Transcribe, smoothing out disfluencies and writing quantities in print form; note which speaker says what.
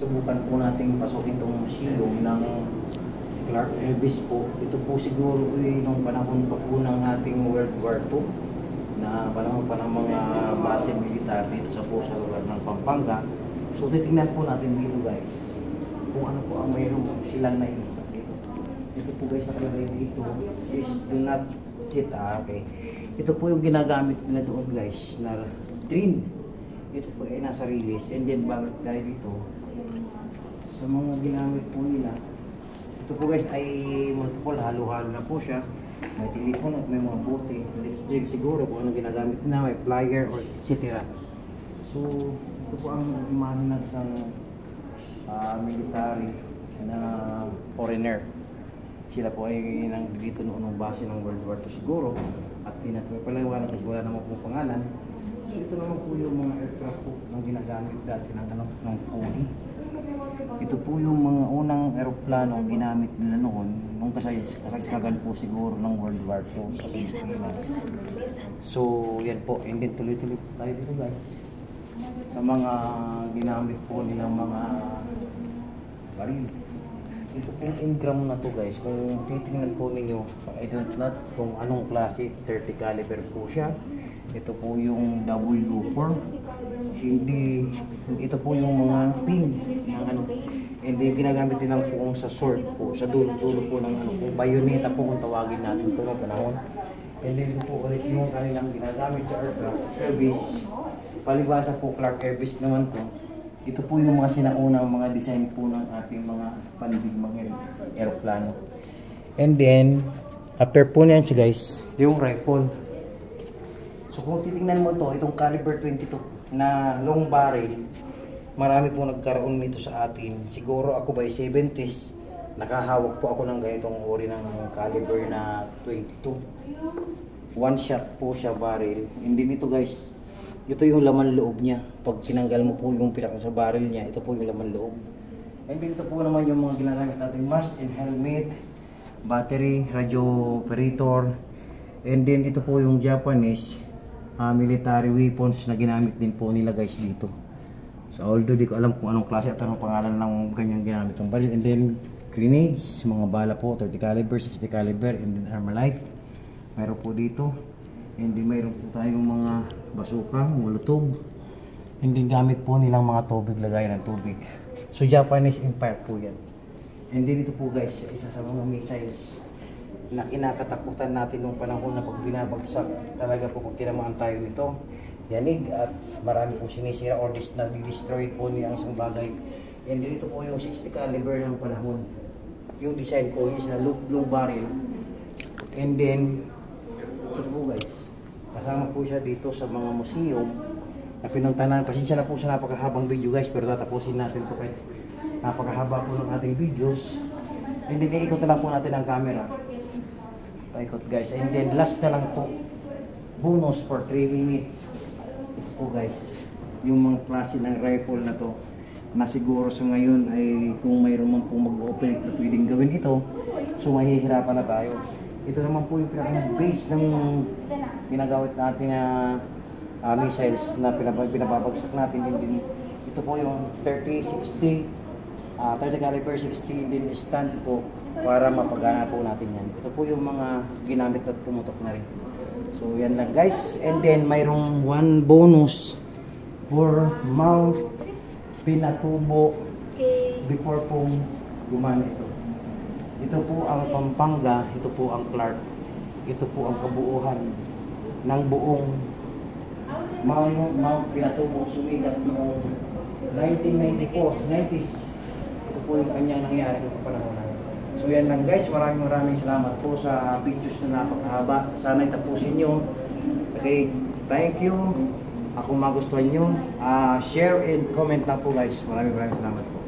Speaker 1: subukan po nating pasukin itong museum ng Clark Elvis po. Ito po siguro nung panahon pa po ng ating World War II na panahon pa ng mga base militar dito sa lugar ng Pampanga. So titingnan po natin dito guys kung ano po ang mayroon silang naisip dito. Ito po guys nakalagay dito is do not sit. Okay. Ito po yung ginagamit nila doon guys na train. Ito po ay nasa release and then bakit tayo dito sa mga ginamit po nila. Ito po guys ay multiple, halo-halo na po siya. May telephone at may mga bote. Let's check siguro kung ano ginagamit na, may flyer or etc. So ito po ang imahe ng isang military na foreigner. Sila po ay dito noong base ng World War II siguro. At may palayawan kasi wala naman pong pangalan. So ito naman po yung mga aircraft po na ginagamit dati ng Pony. Ito po yung mga unang aeroplano ang ginamit nila noon nung kasagsagan po siguro ng World War II. So yan po, and then tuloy-tuloy po tayo dito guys sa mga ginamit po nilang mga baril. Ito po yung engram na to guys, kung titingnan po ninyo, I don't know kung anong klase, 30 caliber po siya. Ito po yung W4. Hindi, ito po yung mga pin ng ano. And then ginagamit nilang po sa sword po, sa dulo-dulo po ng ano, kung bayoneta po kung tawagin natin ito ng panahon. And then ito po ulit yung kanilang ginagamit sa aircraft service. Palibasa po Clark Elvis naman to. Ito po yung mga sinaunang mga design po ng ating mga pandigmang aeroplano. And then, after po niyan siya guys, yung rifle. So kung titingnan mo to, itong caliber 22 na long barrel, marami po nagkaroon nito sa atin. Siguro ako by 70s, nakahawak po ako ng ganitong uri ng caliber na 22. One shot po siya barrel. Hindi nito guys. Ito yung laman loob niya. Pag tinanggal mo po yung pinaka sa barrel niya, ito po yung laman loob. And then ito po naman yung mga ginagamit natin mask and helmet, battery, radio operator. And then ito po yung Japanese military weapons na ginamit din po nila guys dito. So although di ko alam kung anong klase at anong pangalan ng ganyang ginamit ng baril. And then grenades, mga bala po, 30 caliber, 60 caliber, and then Armalite. Mayroon po dito. And then mayroon po tayong mga basuka, molotov. And then gamit po nilang mga tubig, lagay ng tubig. So Japanese Empire po yan. And then ito po guys, isa sa mga missiles na kinakatakutan natin nung panahon na pag binabagsak. Talaga po pag tinamaan tayo nito, yanig at marami pong sinisira or na-destroy po niya ang isang bagay. And then ito po yung 60 caliber ng panahon. Yung design po is na long barrel. And then ito po guys, kasama po siya dito sa mga museum na pinuntahan. Pasensya na po sa napakahabang video guys, pero tatapusin natin po kahit napakahaba po ng ating videos. And then iikot na lang po natin ang camera. Paikot guys. And then last na lang po, bonus for 3 minutes. Ito po guys, yung mga klase ng rifle na to na siguro sa ngayon ay kung mayroon man po mag-operate na pwedeng gawin ito, so mahihirapan na tayo. Ito naman po yung pinaka-base ng ginagawit natin na missiles na pinababagsak natin. Din ito po yung 30-60, 30 caliber 60 din stand po para mapagana po natin yan. Ito po yung mga ginamit at pumutok na rin. So yan lang guys. And then mayroong one bonus for mount pinatubo before pong gumana ito. Ito po ang Pampanga, ito po ang Clark. Ito po ang kabuuhan ng buong Mount Pinatubo sumigat noong 1994, 90s. Ito po yung kanyang nangyari sa panahon natin. So yan lang guys, maraming salamat po sa videos na napakahaba. Sana itapusin nyo. Okay, thank you. Kung magustuhan nyo, share and comment na po guys. Maraming salamat po.